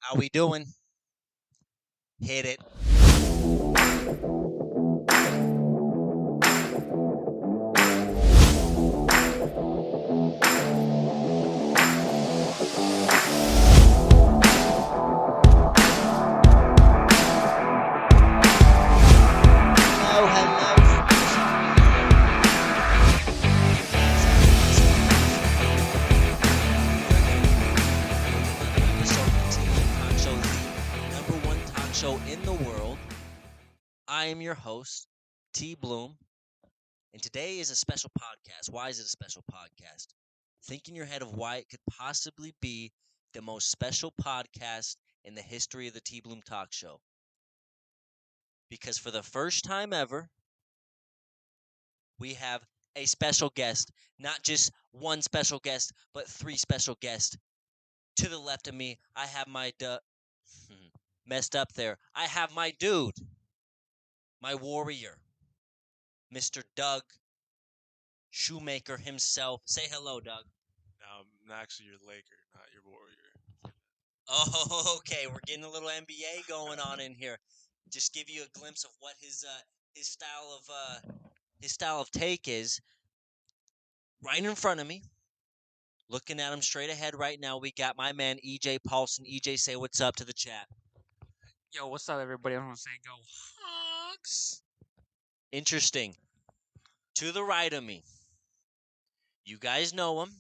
How we doing? Hit it. Hello, hello. Talk show, the number one talk show in the world. I am your host, T. Bloom, and today is a special podcast. Why is it a special podcast? Think in your head of why it could possibly be the most special podcast in the history of the T. Bloom Talk Show. Because for the first time ever, we have a special guest, not just one special guest, but three special guests. To the left of me, I have my messed up there. I have my dude, my warrior, Mr. Doug Shoemaker himself. Say hello, Doug. I'm actually your Laker, not your Warrior. Oh, okay. We're getting a little NBA going on in here. Just give you a glimpse of what his style of take is. Right in front of me, looking at him straight ahead right now, we got my man EJ Paulson. EJ, say what's up to the chat. Yo, what's up, everybody? I'm gonna say go Hawks. Interesting. To the right of me, you guys know him.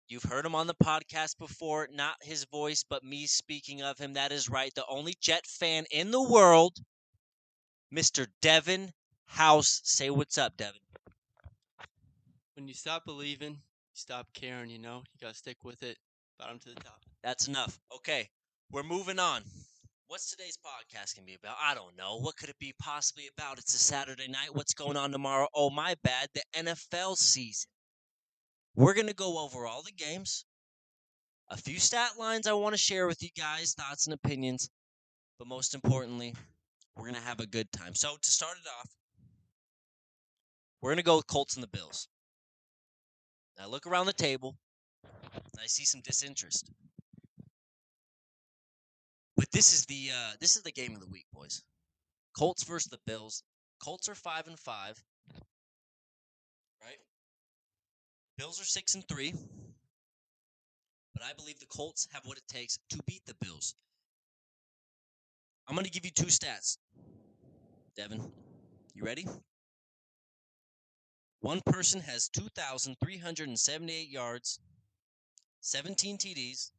You've heard him on the podcast before. Not his voice, but me speaking of him. That is right. The only Jet fan in the world, Mr. Devin House. Say what's up, Devin. When you stop believing, you stop caring. You gotta stick with it. Bottom to the top. That's enough. Okay, we're moving on. What's today's podcast gonna be about? I don't know. What could it be possibly about? It's a Saturday night. What's going on tomorrow? Oh, my bad. The NFL season. We're gonna go over all the games. A few stat lines I want to share with you guys, thoughts and opinions. But most importantly, we're gonna have a good time. So to start it off, we're gonna go with Colts and the Bills. I look around the table, and I see some disinterest. But this is the game of the week, boys. Colts versus the Bills. Colts are 5-5, right? Bills are 6-3. But I believe the Colts have what it takes to beat the Bills. I'm going to give you two stats. Devin, you ready? One person has 2,378 yards, 17 TDs,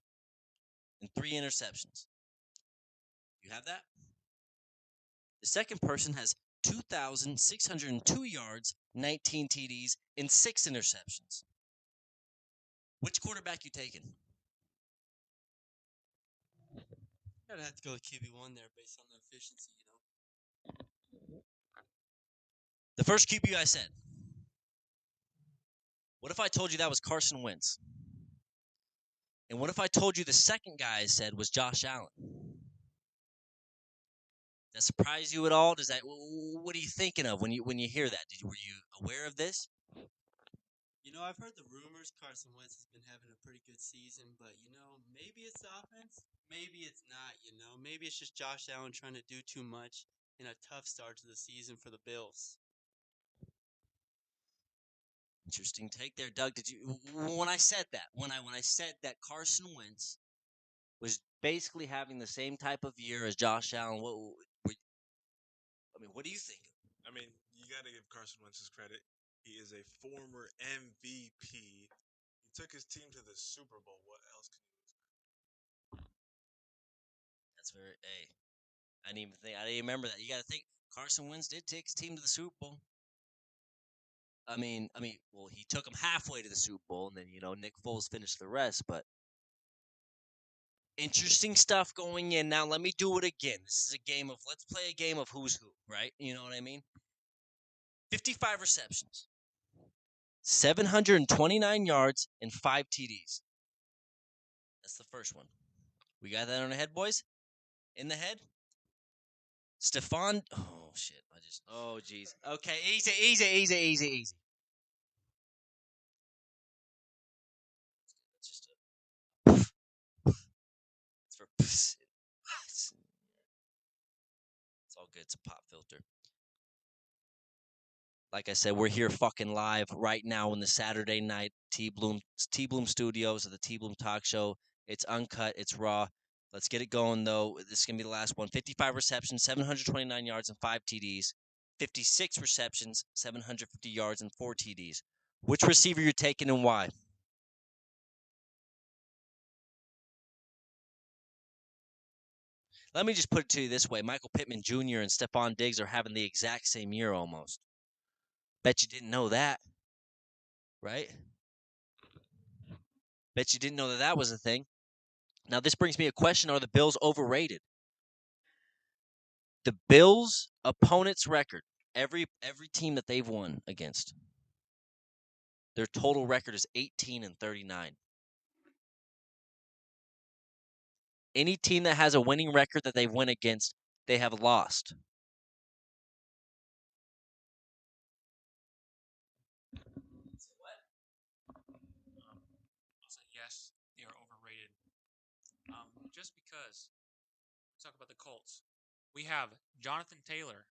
and 3 interceptions. You have that? The second person has 2,602 yards, 19 TDs, and 6 interceptions. Which quarterback you taking? Gotta have to go with QB1 there based on the efficiency. The first QB I said. What if I told you that was Carson Wentz? And what if I told you the second guy I said was Josh Allen? That surprise you at all? Does that? What are you thinking of when you hear that? Were you aware of this? I've heard the rumors Carson Wentz has been having a pretty good season, but maybe it's the offense, maybe it's not. Maybe it's just Josh Allen trying to do too much in a tough start to the season for the Bills. Interesting take there, Doug. Did you when I said that when I said that Carson Wentz was basically having the same type of year as Josh Allen? What do you think? I mean, you got to give Carson Wentz his credit. He is a former MVP. He took his team to the Super Bowl. What else can you expect? That's very. Hey, I didn't even think. I didn't remember that. You got to think. Carson Wentz did take his team to the Super Bowl. Well, he took them halfway to the Super Bowl, and then Nick Foles finished the rest. But interesting stuff going in. Now let me do it again. This is a game of let's play a game of who's who, right? You know what I mean? 55 receptions, 729 yards, and 5 TDs. That's the first one. We got that on the head, boys? In the head? Stephon. Oh, shit. Oh, jeez. Okay, easy. It's for It's all good. It's a pop filter. Like I said, we're here fucking live right now in the Saturday night T Bloom Studios of the T Bloom Talk Show. It's uncut, it's raw. Let's get it going though. This is gonna be the last one. 55 receptions, 729 yards, and 5 TDs. 56 receptions, 750 yards, and 4 TDs. Which receiver you're taking and why? Let me just put it to you this way: Michael Pittman Jr. and Stephon Diggs are having the exact same year almost. Bet you didn't know that, right? Bet you didn't know that that was a thing. Now, this brings me a question. Are the Bills overrated? The Bills' opponent's record, every team that they've won against, their total record is 18-39. Any team that has a winning record that they've won against, they have lost. I'll say yes, they are overrated. Just because, let's talk about the Colts. We have Jonathan Taylor,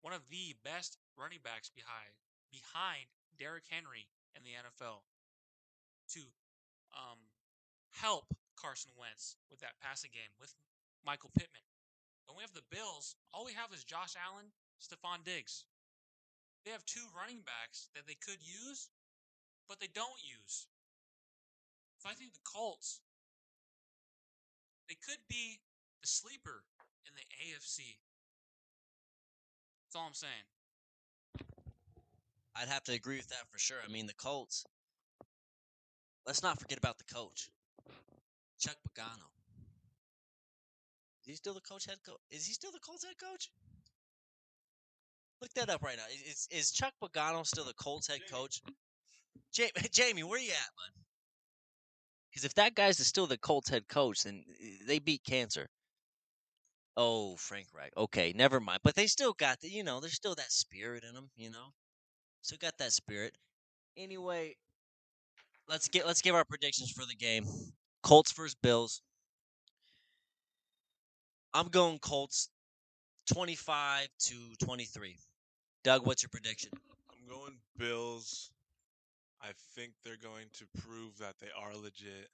one of the best running backs behind Derrick Henry in the NFL, to um, help Carson Wentz with that passing game with Michael Pittman. When we have the Bills, all we have is Josh Allen, Stephon Diggs. They have two running backs that they could use, but they don't use. So I think the Colts, they could be the sleeper in the AFC. That's all I'm saying. I'd have to agree with that for sure. I mean, the Colts, let's not forget about the coach, Chuck Pagano. Is he still the head coach? Is he still the Colts head coach? Look that up right now. Is Chuck Pagano still the Colts head coach? Jamie, where you at, man? Because if that guy's still the Colts head coach, then they beat cancer. Oh, Frank Reich. Okay, never mind. But they still got there's still that spirit in them. Still got that spirit. Anyway, let's give our predictions for the game. Colts versus Bills. I'm going Colts 25-23. Doug, what's your prediction? I'm going Bills. I think they're going to prove that they are legit.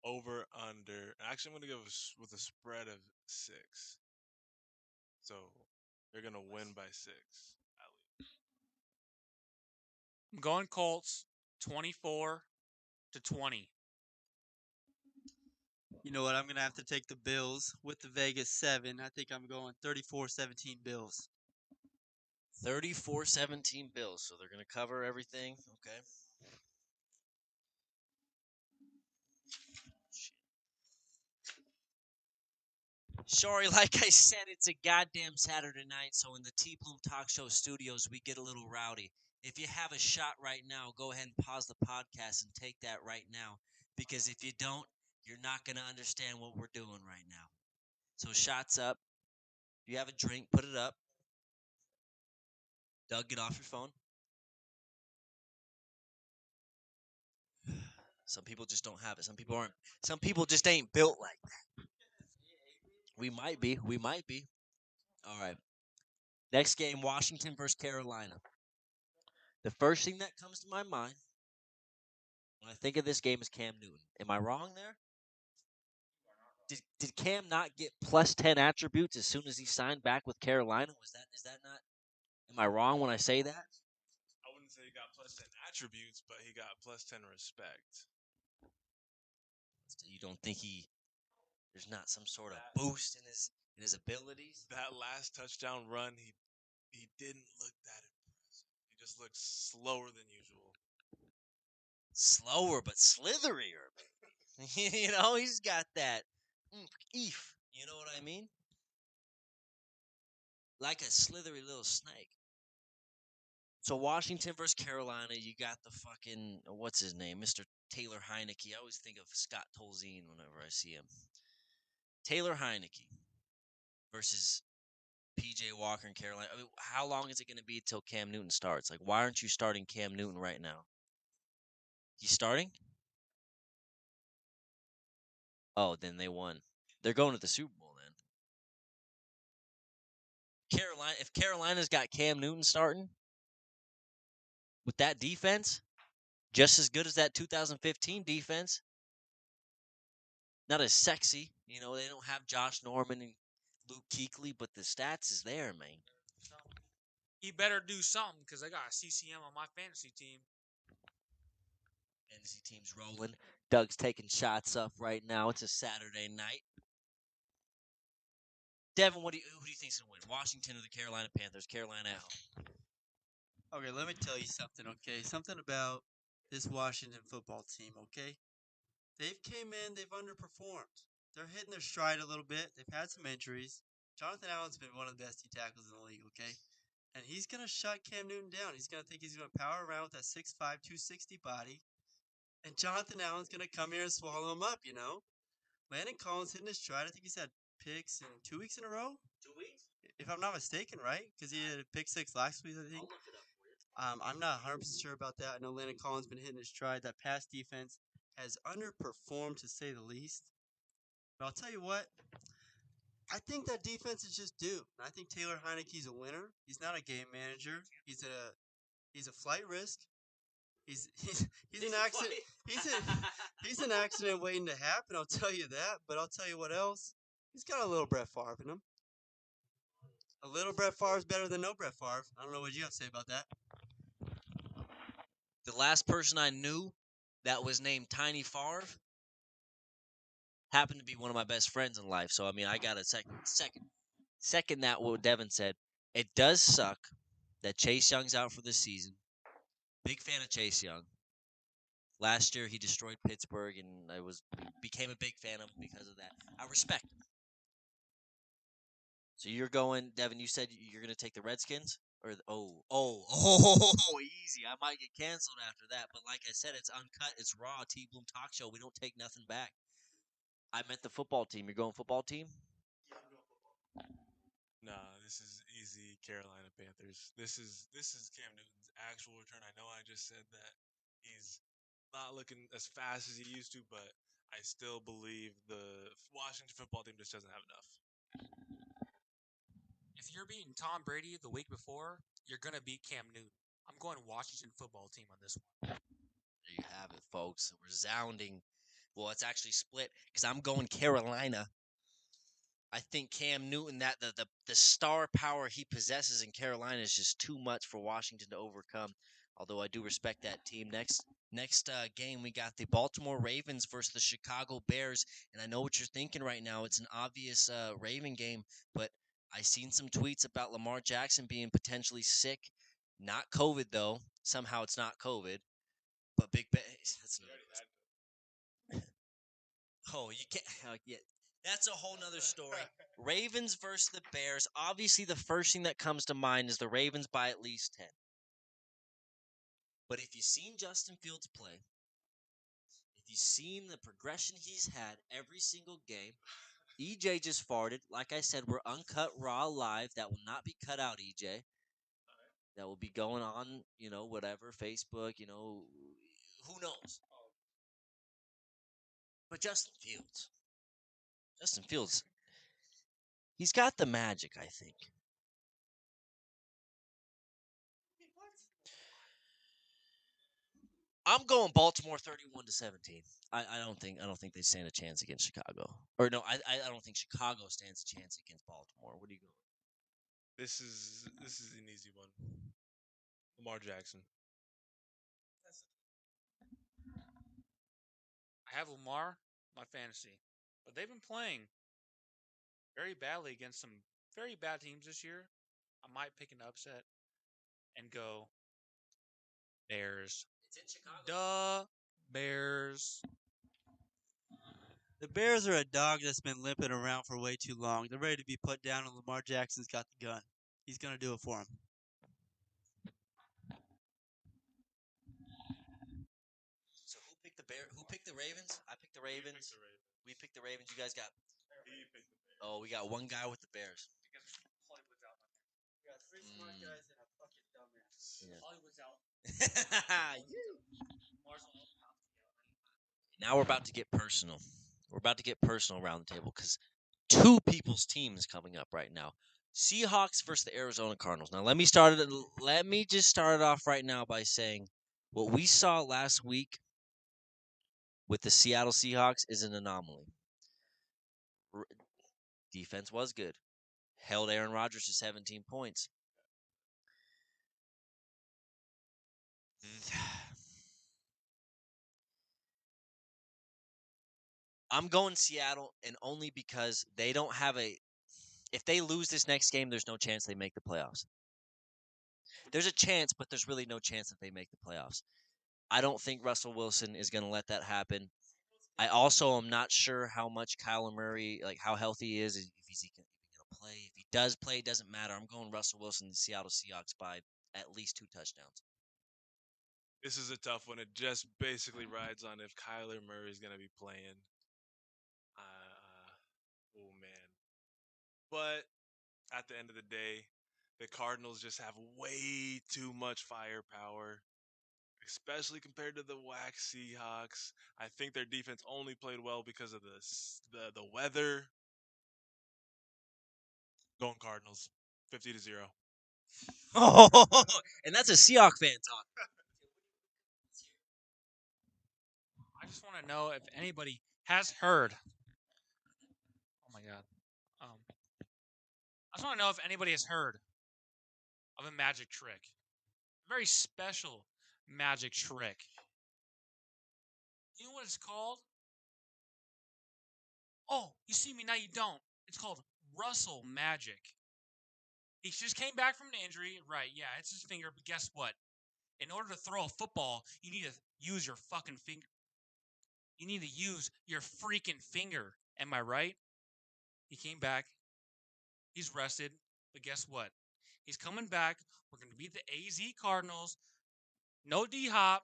Over, under. Actually, I'm going to go with a spread of 6. So they're going to win by 6. At least. I'm going Colts 24-20. You know what? I'm gonna have to take the Bills with the Vegas 7. I think I'm going 34-17 Bills. 34-17 Bills. So they're going to cover everything. Okay. Sorry, like I said, it's a goddamn Saturday night, so in the T Bloom Talk Show studios, we get a little rowdy. If you have a shot right now, go ahead and pause the podcast and take that right now, because if you don't, you're not going to understand what we're doing right now. So, shots up. If you have a drink, put it up. Doug, get off your phone. Some people just don't have it. Some people aren't. Some people just ain't built like that. We might be. We might be. All right. Next game, Washington versus Carolina. The first thing that comes to my mind when I think of this game is Cam Newton. Am I wrong there? Did Cam not get plus 10 attributes as soon as he signed back with Carolina? Is that not? Am I wrong when I say that? I wouldn't say he got plus 10 attributes, but he got plus 10 respect. You don't think there's not some sort of boost in his abilities? That last touchdown run, he didn't look that impressive. He just looked slower than usual. Slower but slitherier. He's got that eef. You know what I mean? Like a slithery little snake. So Washington versus Carolina, you got the fucking what's his name, Mr. Taylor Heineke. I always think of Scott Tolzien whenever I see him. Taylor Heineke versus PJ Walker and Carolina. I mean, how long is it going to be till Cam Newton starts? Like, why aren't you starting Cam Newton right now? He's starting? Oh, then they won. They're going to the Super Bowl then. Carolina, if Carolina's got Cam Newton starting with that defense, just as good as that 2015 defense, not as sexy. They don't have Josh Norman and Luke Kuechly, but the stats is there, man. He better do something because I got a CCM on my fantasy team. Fantasy team's rolling. Doug's taking shots up right now. It's a Saturday night. Devin, who do you think's gonna win? Washington or the Carolina Panthers? Carolina at home. Okay, let me tell you something, okay? Something about this Washington football team, okay? They've came in, they've underperformed. They're hitting their stride a little bit. They've had some injuries. Jonathan Allen's been one of the best D tackles in the league, okay? And he's going to shut Cam Newton down. He's going to think he's going to power around with that 6'5", 260 body. And Jonathan Allen's going to come here and swallow him up, you know? Landon Collins hitting his stride. I think he's had picks in 2 weeks in a row. 2 weeks? If I'm not mistaken, right? Because he had a pick six last week, I think. I'll look it up for you. I'm not 100% sure about that. I know Landon Collins been hitting his stride. That pass defense has underperformed to say the least. But I'll tell you what, I think that defense is just due. I think Taylor Heineke's a winner. He's not a game manager. He's a flight risk. He's an accident. He's an accident waiting to happen. I'll tell you that. But I'll tell you what else. He's got a little Brett Favre in him. A little Brett Favre is better than no Brett Favre. I don't know what you have to say about that. The last person I knew that was named Tiny Favre happened to be one of my best friends in life. So I got a second that what Devin said. It does suck that Chase Young's out for the season. Big fan of Chase Young. Last year he destroyed Pittsburgh, and I became a big fan of him because of that. I respect him. So you're going, Devin. You said you're going to take the Redskins, or easy. I might get canceled after that, but like I said, it's uncut, it's raw. T Bloom Talk Show. We don't take nothing back. I meant the football team. You're going football team? Nah, this is easy Carolina Panthers. This is Cam Newton's actual return. I know I just said that he's not looking as fast as he used to, but I still believe the Washington football team just doesn't have enough. If you're beating Tom Brady the week before, you're gonna beat Cam Newton. I'm going Washington football team on this one. There you have it, folks. A resounding. Well, it's actually split because I'm going Carolina. I think Cam Newton, that the star power he possesses in Carolina is just too much for Washington to overcome. Although I do respect that team. Next game, we got the Baltimore Ravens versus the Chicago Bears, and I know what you're thinking right now. It's an obvious Raven game, but I seen some tweets about Lamar Jackson being potentially sick. Not COVID though. Somehow it's not COVID, but Big Ben. That's Oh, you can't. Yeah, that's a whole nother story. Ravens versus the Bears. Obviously, the first thing that comes to mind is the Ravens by at least 10. But if you've seen Justin Fields play, if you've seen the progression he's had every single game, EJ just farted. Like I said, we're uncut, raw, live. That will not be cut out, EJ. That will be going on, whatever, Facebook, who knows. But Justin Fields, he's got the magic, I think. I'm going Baltimore 31-17. I don't think they stand a chance against Chicago. Or no, I don't think Chicago stands a chance against Baltimore. What do you go? This is an easy one. Lamar Jackson. I have Lamar, my fantasy, but they've been playing very badly against some very bad teams this year. I might pick an upset and go Bears. It's in Chicago. Duh, Bears. The Bears are a dog that's been limping around for way too long. They're ready to be put down, and Lamar Jackson's got the gun. He's going to do it for him. So who picked the Bear? Who picked the Ravens? I picked the Ravens. We picked the Ravens. You guys got. He picked the Bears. Oh, we got one guy with the Bears. Because Hollywood's out. We got three smart guys and a fucking dumbass. Yeah. Hollywood's out. Now we're about to get personal. We're about to get personal around the table because two people's team is coming up right now. Seahawks versus the Arizona Cardinals. Now let me just start it off right now by saying what we saw last week with the Seattle Seahawks is an anomaly. R- Defense was good. Held Aaron Rodgers to 17 points. I'm going Seattle, and only because they don't have a. If they lose this next game, there's no chance they make the playoffs. There's a chance, but there's really no chance that they make the playoffs. I don't think Russell Wilson is going to let that happen. I also am not sure how much Kyler Murray, like how healthy he is, if he's even going to play. If he does play, it doesn't matter. I'm going Russell Wilson, the Seattle Seahawks by at least 2 touchdowns. This is a tough one. It just basically rides on if Kyler Murray is going to be playing. Oh man! But at the end of the day, the Cardinals just have way too much firepower, especially compared to the whack Seahawks. I think their defense only played well because of the weather. Going Cardinals, 50-0. Oh, and that's a Seahawk fan talk. I just want to know if anybody has heard. Oh my god. I just want to know if anybody has heard of a magic trick. A very special magic trick. You know what it's called? Oh, you see me now, you don't. It's called Russell Magic. He just came back from an injury. Right, yeah, it's his finger, but guess what? In order to throw a football, you need to use your fucking finger. You need to use your freaking finger. Am I right? He came back. He's rested. But guess what? He's coming back. We're going to beat the AZ Cardinals. No D Hop.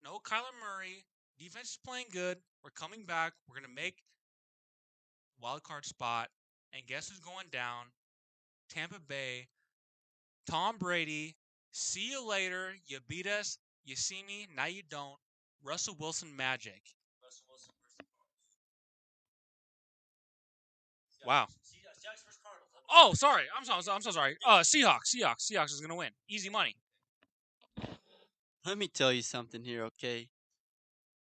No Kyler Murray. Defense is playing good. We're coming back. We're going to make wild card spot. And guess who's going down? Tampa Bay. Tom Brady. See you later. You beat us. You see me. Now you don't. Russell Wilson magic. Russell Wilson versus the Cardinals. Wow. Seahawks versus Cardinals. Oh, sorry. I'm so sorry. Seahawks is gonna win. Easy money. Let me tell you something here, okay?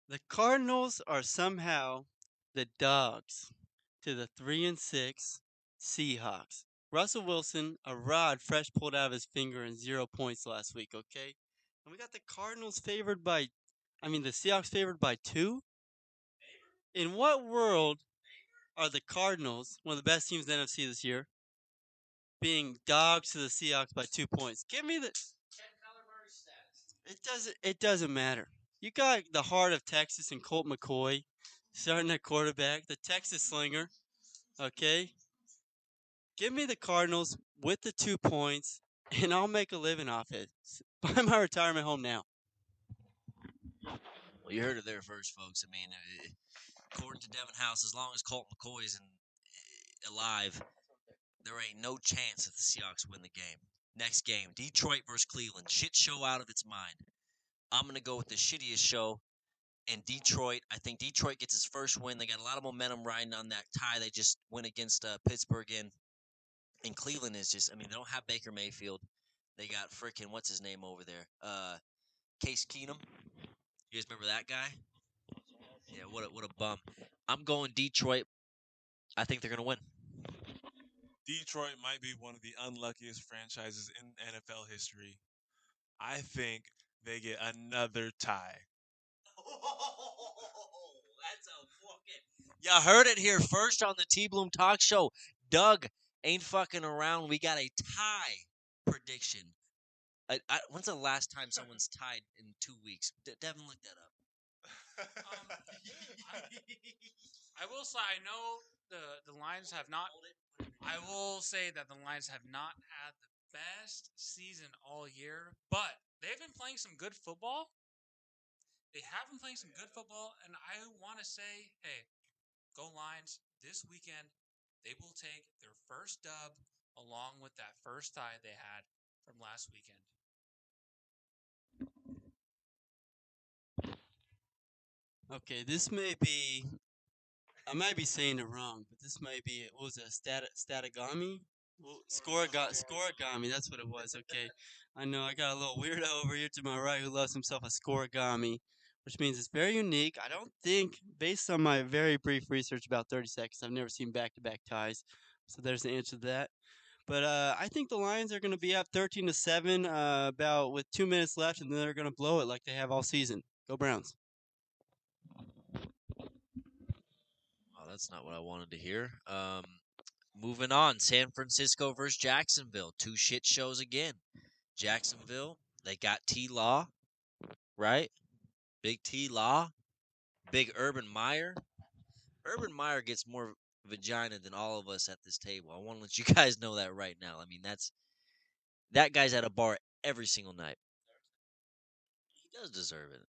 The Cardinals are somehow the dogs to the 3-6 Seahawks. Russell Wilson, a rod fresh pulled out of his finger and 0 points last week, okay? And we got the Cardinals favored by, the Seahawks favored by 2? In what world are the Cardinals, one of the best teams in the NFC this year, being dogs to the Seahawks by 2 points? Give me the. It doesn't matter. You got the heart of Texas and Colt McCoy starting at quarterback, the Texas Slinger. Okay, give me the Cardinals with the 2 points, and I'll make a living off it. Buy my retirement home now. Well, you heard it there first, folks. I mean, according to Devin House, as long as Colt McCoy is alive, there ain't no chance that the Seahawks win the game. Next game, Detroit versus Cleveland. Shit show out of its mind. I'm going to go with the shittiest show. And Detroit, I think Detroit gets its first win. They got a lot of momentum riding on that tie they just went against Pittsburgh in. And Cleveland is just, I mean, they don't have Baker Mayfield. They got freaking, what's his name over there? Case Keenum. You guys remember that guy? Yeah, what a bum. I'm going Detroit. I think they're going to win. Detroit might be one of the unluckiest franchises in NFL history. I think they get another tie. That's a fucking. You heard it here first on the T Bloom Talk Show. Doug ain't fucking around. We got a tie prediction. When's the last time someone's tied in 2 weeks? Devin, look that up. I will say I know the Lions have not. I will say that the Lions have not had the best season all year, but they've been playing some good football. They have been playing some good football, and I want to say, hey, go Lions! This weekend, they will take their first dub along with that first tie they had from last weekend. Okay, this may be I might be saying it wrong, but this might be what was it, statagami? Well, scorigami. That's what it was. Okay, I know I got a little weirdo over here to my right who loves himself a scorigami, which means it's very unique. I don't think, based on my very brief research, about 30 seconds, I've never seen back-to-back ties. So there's the answer to that. But I think the Lions are going to be up 13-7, about with 2 minutes left, and then they're going to blow it like they have all season. Go Browns! Oh, that's not what I wanted to hear. Moving on, San Francisco versus Jacksonville. Two shit shows again. Jacksonville, they got T Law, right? Big T Law, big Urban Meyer. Urban Meyer gets more vagina than all of us at this table. I want to let you guys know that right now. I mean, that guy's at a bar every single night. He does deserve it.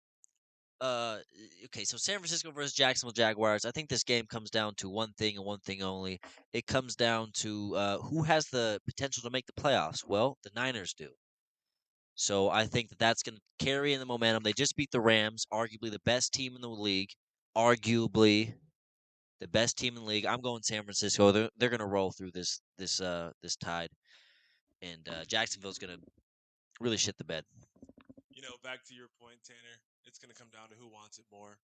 Uh, okay, so San Francisco versus Jacksonville Jaguars. I think this game comes down to one thing and one thing only. It comes down to who has the potential to make the playoffs. Well, the Niners do. So I think that that's going to carry in the momentum. They just beat the Rams, arguably the best team in the league. Arguably the best team in the league. I'm going San Francisco. They're going to roll through this tide, and Jacksonville's going to really shit the bed. Back to your point, Tanner, it's going to come down to who wants it more.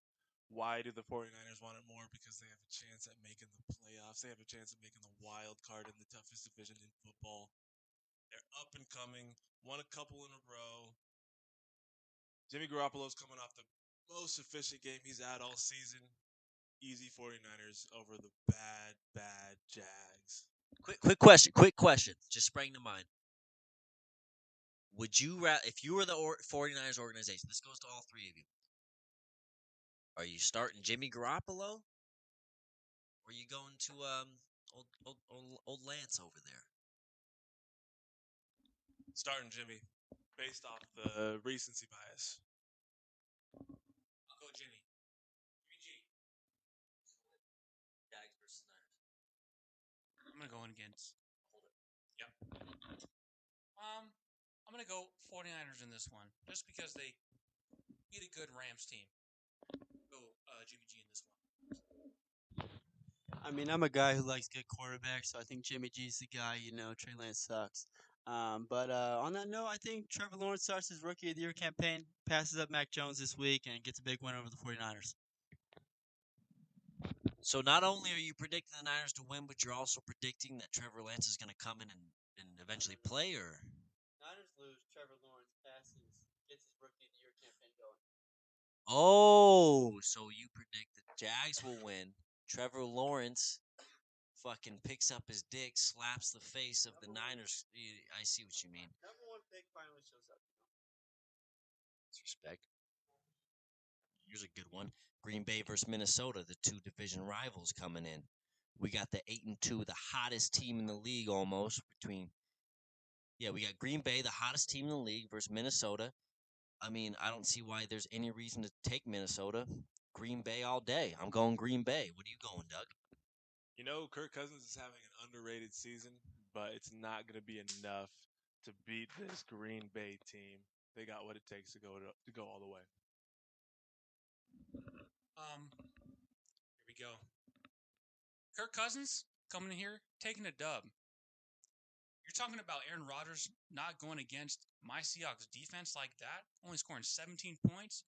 Why do the 49ers want it more? Because they have a chance at making the playoffs. They have a chance at making the wild card in the toughest division in football. They're up and coming, won a couple in a row. Jimmy Garoppolo's coming off the most efficient game he's had all season. Easy 49ers over the bad Jags. Quick question, just sprang to mind. Would you if you were the 49ers organization, this goes to all three of you, are you starting Jimmy Garoppolo? Or are you going to old Lance over there? Starting Jimmy, based off the recency bias. I'll go Jimmy. Jimmy G. Jags versus Niners. I'm gonna go in against. Yep. I'm gonna go 49ers in this one, just because they beat a good Rams team. Go Jimmy G in this one. I mean, I'm a guy who likes good quarterbacks, so I think Jimmy G's the guy. Trey Lance sucks. But on that note, I think Trevor Lawrence starts his Rookie of the Year campaign, passes up Mac Jones this week, and gets a big win over the 49ers. So not only are you predicting the Niners to win, but you're also predicting that Trevor Lance is going to come in and eventually play, or Niners lose, Trevor Lawrence passes, gets his Rookie of the Year campaign going. oh, so you predict the Jags will win. Trevor Lawrence fucking picks up his dick, slaps the face of the Niners. I see what you mean. Number one pick finally shows up. Disrespect. Here's a good one. Green Bay versus Minnesota, the two division rivals coming in. We got the 8-2, the hottest team in the league almost between. Yeah, we got Green Bay, the hottest team in the league, versus Minnesota. I mean, I don't see why there's any reason to take Minnesota. Green Bay all day. I'm going Green Bay. What are you going, Doug? Kirk Cousins is having an underrated season, but it's not going to be enough to beat this Green Bay team. They got what it takes to go all the way. Here we go. Kirk Cousins coming in here taking a dub. You're talking about Aaron Rodgers not going against my Seahawks defense like that, only scoring 17 points.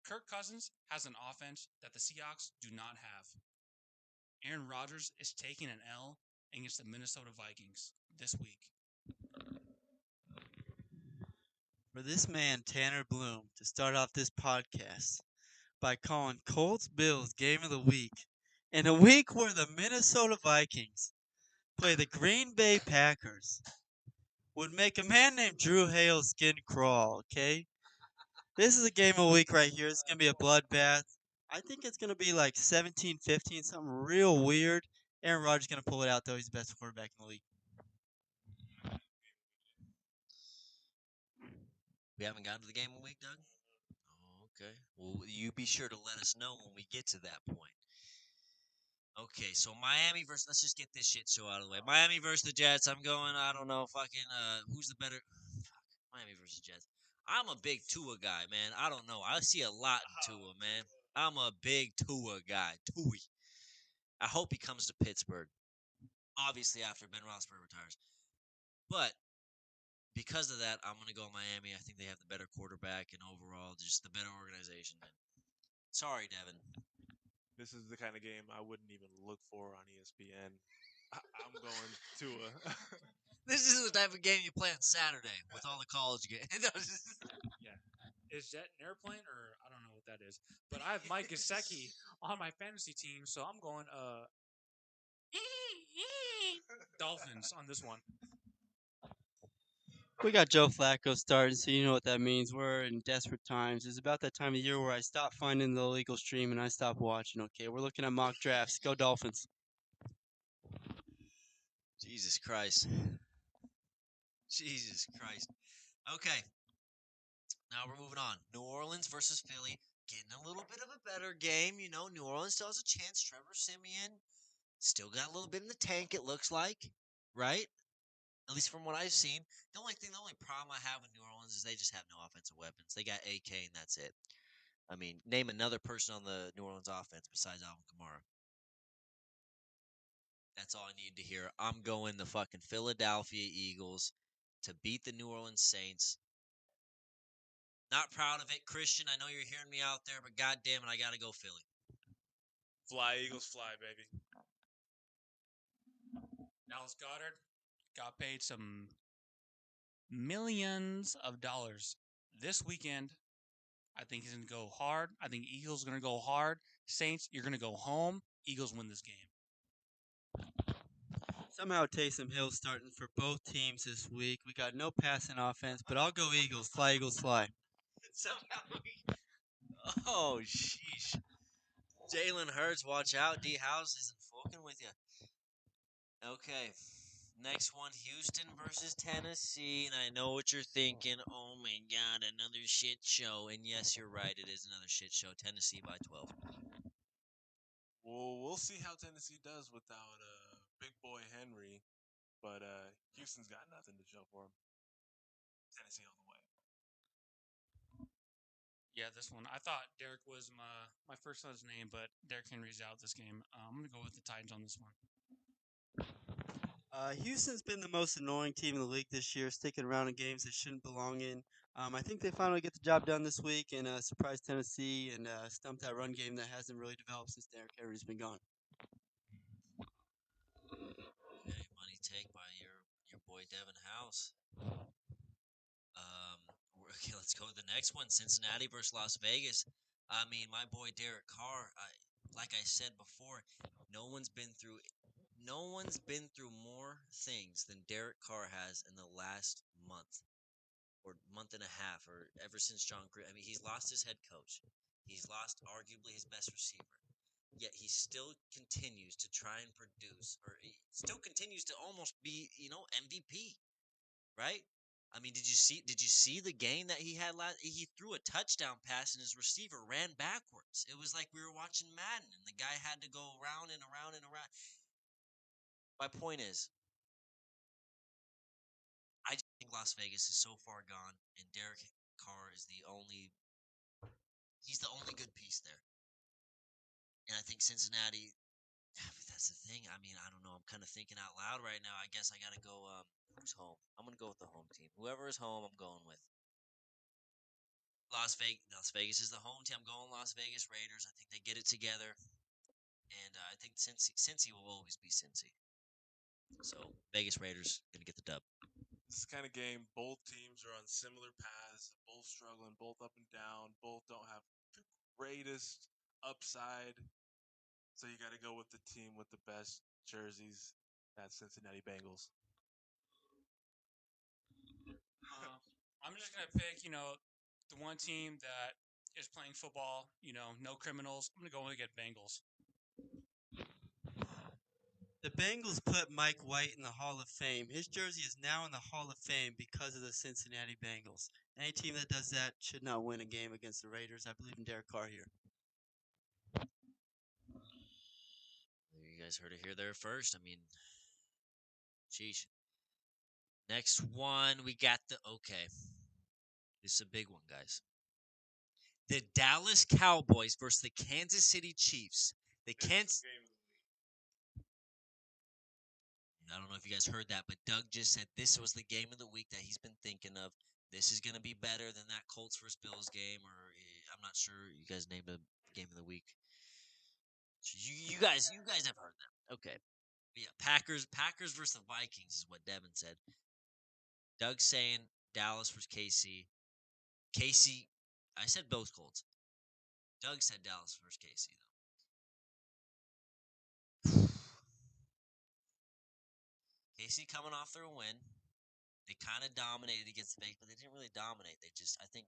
Kirk Cousins has an offense that the Seahawks do not have. Aaron Rodgers is taking an L against the Minnesota Vikings this week. For this man, Tanner Bloom, to start off this podcast by calling Colts Bills game of the week in a week where the Minnesota Vikings play the Green Bay Packers would make a man named Drew Hale's skin crawl, okay? This is a game of the week right here. It's going to be a bloodbath. I think it's going to be like 17-15, something real weird. Aaron Rodgers is going to pull it out, though. He's the best quarterback in the league. We haven't gotten to the game of the week, Doug? Oh, okay. Well, you be sure to let us know when we get to that point. Okay, so Miami versus. Let's just get this shit show out of the way. Miami versus the Jets. I'm going. I don't know. Fucking. Who's the better? Fuck. Miami versus Jets. I'm a big Tua guy, man. I don't know. I see a lot in Tua, man. I'm a big Tua guy. Tui. I hope he comes to Pittsburgh. Obviously, after Ben Roethlisberger retires, but because of that, I'm going to go Miami. I think they have the better quarterback and overall just the better organization. Sorry, Devin. This is the kind of game I wouldn't even look for on ESPN. I'm going to a. This is the type of game you play on Saturday with all the college games. Yeah. Is that an airplane or I don't know what that is? But I have Mike Gesicki on my fantasy team, so I'm going Dolphins on this one. We got Joe Flacco starting, so you know what that means. We're in desperate times. It's about that time of year where I stop finding the illegal stream and I stop watching. Okay, we're looking at mock drafts. Go Dolphins. Jesus Christ. Jesus Christ. Okay, now we're moving on. New Orleans versus Philly. Getting a little bit of a better game. You know, New Orleans still has a chance. Trevor Simeon still got a little bit in the tank, it looks like. Right? At least from what I've seen. The only problem I have with New Orleans is they just have no offensive weapons. They got AK and that's it. I mean, name another person on the New Orleans offense besides Alvin Kamara. That's all I need to hear. I'm going the fucking Philadelphia Eagles to beat the New Orleans Saints. Not proud of it, Christian. I know you're hearing me out there, but god damn it, I gotta go Philly. Fly, Eagles, fly, baby. Dallas Goddard got paid some millions of dollars this weekend. I think he's going to go hard. I think Eagles are going to go hard. Saints, you're going to go home. Eagles win this game. Somehow Taysom Hill starting for both teams this week. We got no passing offense, but I'll go Eagles. Fly, Eagles, fly. Somehow oh, sheesh. Jalen Hurts, watch out. D House isn't fucking with you. Okay. Next one, Houston versus Tennessee. And I know what you're thinking. Oh my god, another shit show. And yes, you're right. It is another shit show. Tennessee by 12. Well, we'll see how Tennessee does without big boy Henry, but Houston's got nothing to show for him. Tennessee all the way. Yeah, this one. I thought Derek was my first son's name, but Derek Henry's out this game. I'm going to go with the Titans on this one. Houston's been the most annoying team in the league this year, sticking around in games they shouldn't belong in. I think they finally get the job done this week and surprise Tennessee and stump that run game that hasn't really developed since Derrick Henry's been gone. Okay, money take by your boy Devin House. Um, okay, let's go to the next one. Cincinnati versus Las Vegas. I mean, my boy Derek Carr. Like I said before, no one's been through more things than Derek Carr has in the last month or month and a half, or ever since John Gruden. I mean, he's lost his head coach. He's lost arguably his best receiver. Yet he still continues to try and produce, or he still continues to almost be, MVP, right? I mean, did you see the game that he had last? He threw a touchdown pass and his receiver ran backwards. It was like we were watching Madden, and the guy had to go around and around and around. My point is, I just think Las Vegas is so far gone, and Derek Carr is he's the only good piece there. And I think Cincinnati, that's the thing. I mean, I don't know. I'm kind of thinking out loud right now. I guess I got to go. Who's home? I'm going to go with the home team. Whoever is home, I'm going with. Las Vegas is the home team. I'm going Las Vegas Raiders. I think they get it together. And I think Cincy will always be Cincy. So, Vegas Raiders going to get the dub. This kind of game, both teams are on similar paths, both struggling, both up and down, both don't have the greatest upside. So you got to go with the team with the best jerseys. That's Cincinnati Bengals. I'm just going to pick, the one team that is playing football, no criminals. I'm going to go and get Bengals. The Bengals put Mike White in the Hall of Fame. His jersey is now in the Hall of Fame because of the Cincinnati Bengals. Any team that does that should not win a game against the Raiders. I believe in Derek Carr here. You guys heard it here there first. I mean, sheesh. Next one, we got okay. This is a big one, guys. The Dallas Cowboys versus the Kansas City Chiefs. The Kansas I don't know if you guys heard that, but Doug just said this was the game of the week that he's been thinking of. This is going to be better than that Colts vs. Bills game, or I'm not sure. You guys named a game of the week. You guys have heard that. Okay. Yeah, Packers versus the Vikings is what Devin said. Doug's saying Dallas versus KC. KC, I said both Colts. Doug said Dallas versus KC though. KC coming off their win. They kind of dominated against the Vikings, but they didn't really dominate. They just, I think,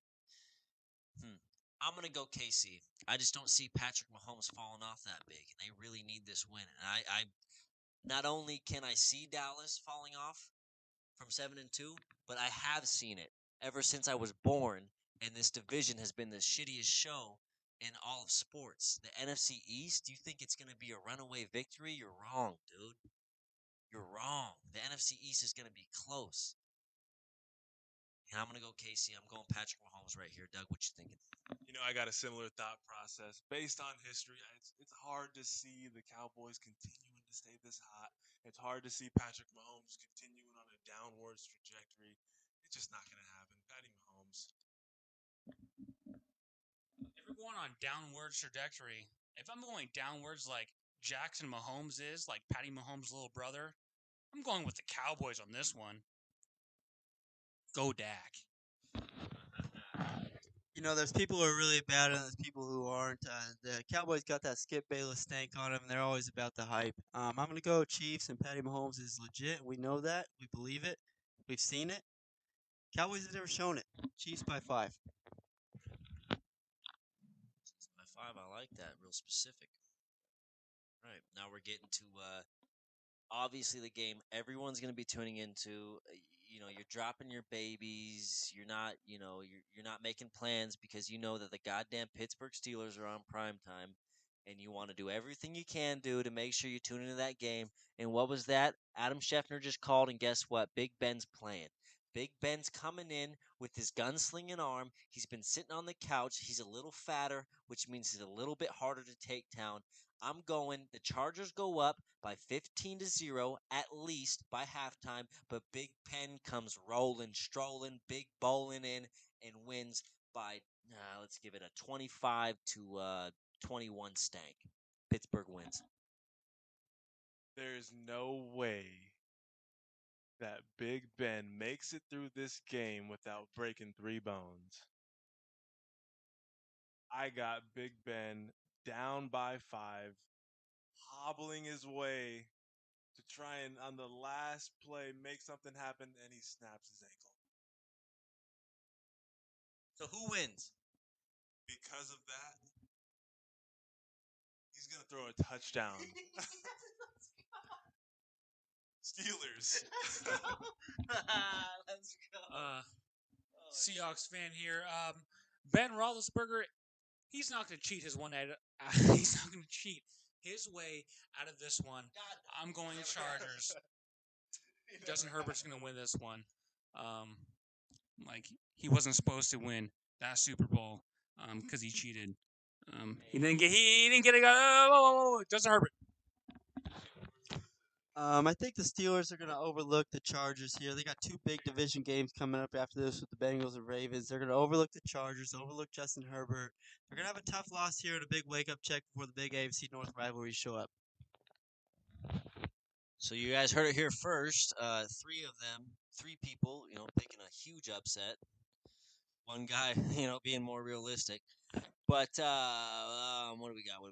I'm gonna go KC. I just don't see Patrick Mahomes falling off that big, and they really need this win. And I not only can I see Dallas falling off from 7-2, but I have seen it ever since I was born. And this division has been the shittiest show in all of sports. The NFC East. Do you think it's gonna be a runaway victory? You're wrong, dude. You're wrong. The NFC East is gonna be close. And I'm gonna go KC. I'm going Patrick Mahomes right here. Doug, what you thinking? I got a similar thought process. Based on history, it's hard to see the Cowboys continuing to stay this hot. It's hard to see Patrick Mahomes continuing on a downwards trajectory. It's just not going to happen. Patty Mahomes. If we're going on downwards trajectory, if I'm going downwards like Jackson Mahomes is, like Patty Mahomes' little brother, I'm going with the Cowboys on this one. Go Dak. You know, there's people who are really bad and there's people who aren't. The Cowboys got that Skip Bayless stank on them. They're always about the hype. I'm going to go Chiefs, and Patty Mahomes is legit. We know that. We believe it. We've seen it. Cowboys have never shown it. Chiefs by 5. By 5, I like that. Real specific. All right, now we're getting to obviously the game everyone's going to be tuning into. You're dropping your babies. You're not, you're not making plans because you know that the goddamn Pittsburgh Steelers are on prime time, and you want to do everything you can do to make sure you tune into that game. And what was that? Adam Scheffner just called, and guess what? Big Ben's playing. Big Ben's coming in with his gunslinging arm. He's been sitting on the couch. He's a little fatter, which means he's a little bit harder to take down. I'm going. The Chargers go up by 15-0 at least by halftime, but Big Ben comes rolling, strolling, big bowling in, and wins by let's give it a 25-21 stank. Pittsburgh wins. There's no way that Big Ben makes it through this game without breaking 3 bones. I got Big Ben down by 5, hobbling his way to try and, on the last play, make something happen, and he snaps his ankle. So who wins? Because of that, he's going to throw a touchdown. Steelers. Let's go. Seahawks fan here. Ben Roethlisberger, he's not going to cheat his one. He's not going to cheat his way out of this one. I'm going Chargers. Justin Herbert's going to win this one. Like he wasn't supposed to win that Super Bowl because he cheated. He didn't get it. Justin Herbert. I think the Steelers are going to overlook the Chargers here. They got 2 big division games coming up after this with the Bengals and Ravens. They're going to overlook the Chargers, overlook Justin Herbert. They're going to have a tough loss here and a big wake-up check before the big AFC North rivalries show up. So you guys heard it here first. 3 people, picking a huge upset. One guy, being more realistic. But what do we got? I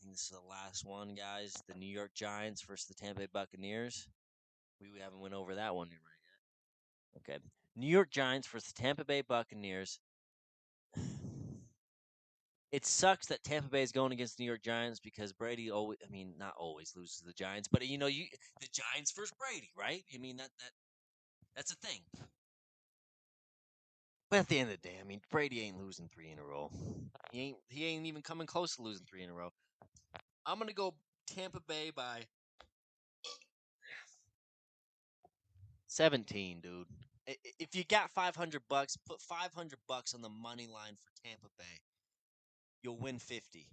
think this is the last one, guys. The New York Giants versus the Tampa Bay Buccaneers. We haven't went over that one right yet. Okay. New York Giants versus the Tampa Bay Buccaneers. It sucks that Tampa Bay is going against the New York Giants because Brady always, not always loses to the Giants, but the Giants versus Brady, right? That's a thing. But at the end of the day, Brady ain't losing 3 in a row. He ain't even coming close to losing 3 in a row. I'm gonna go Tampa Bay by 17, dude. If you got $500, put $500 on the money line for Tampa Bay. You'll win 50.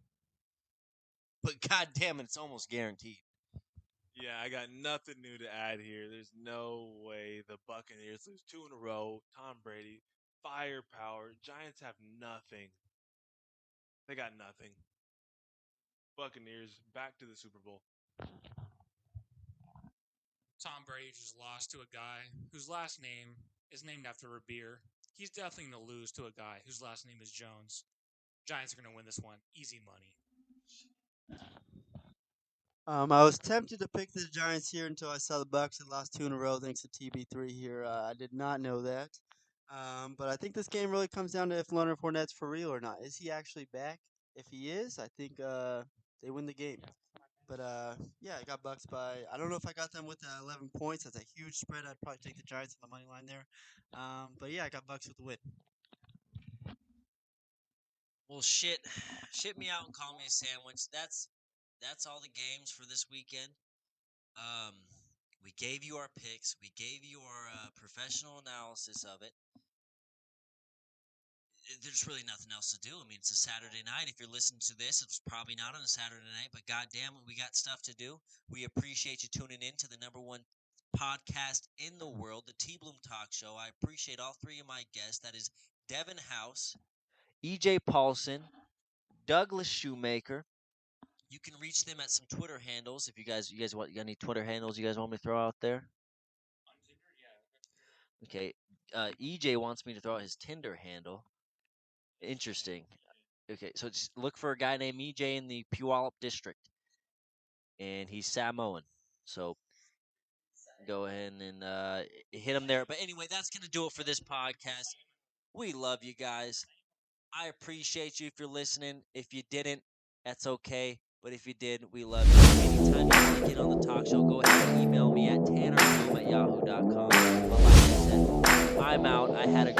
But goddamn it, it's almost guaranteed. Yeah, I got nothing new to add here. There's no way the Buccaneers lose two in a row. Tom Brady, firepower. Giants have nothing. They got nothing. Buccaneers back to the Super Bowl. Tom Brady just lost to a guy whose last name is named after a beer. He's definitely going to lose to a guy whose last name is Jones. Giants are going to win this one. Easy money. I was tempted to pick the Giants here until I saw the Bucks had lost two in a row thanks to TB3 here. I did not know that. But I think this game really comes down to if Leonard Fournette's for real or not. Is he actually back? If he is, I think they win the game. But yeah, I got Bucks by. I don't know if I got them with 11 points. That's a huge spread. I'd probably take the Giants on the money line there. But yeah, I got Bucks with the win. Well, shit me out and call me a sandwich. That's all the games for this weekend. Um, we gave you our picks. We gave you our professional analysis of it. There's really nothing else to do. I mean, it's a Saturday night. If you're listening to this, it's probably not on a Saturday night, but goddamn it, we got stuff to do. We appreciate you tuning in to the number one podcast in the world, the T Bloom Talk Show. I appreciate all three of my guests. That is Devin House, EJ Paulson, Douglas Shoemaker. You can reach them at some Twitter handles if you got any Twitter handles you guys want me to throw out there? Okay. EJ wants me to throw out his Tinder handle. Interesting. Okay, so just look for a guy named EJ in the Puyallup district, and he's Samoan. So go ahead and hit him there. But anyway, that's gonna do it for this podcast. We love you guys. I appreciate you if you're listening. If you didn't, that's okay. But if you did, we love you. Anytime you want to get on the talk show, go ahead and email me at tannerboom@yahoo.com. But like I said, I'm out. I had a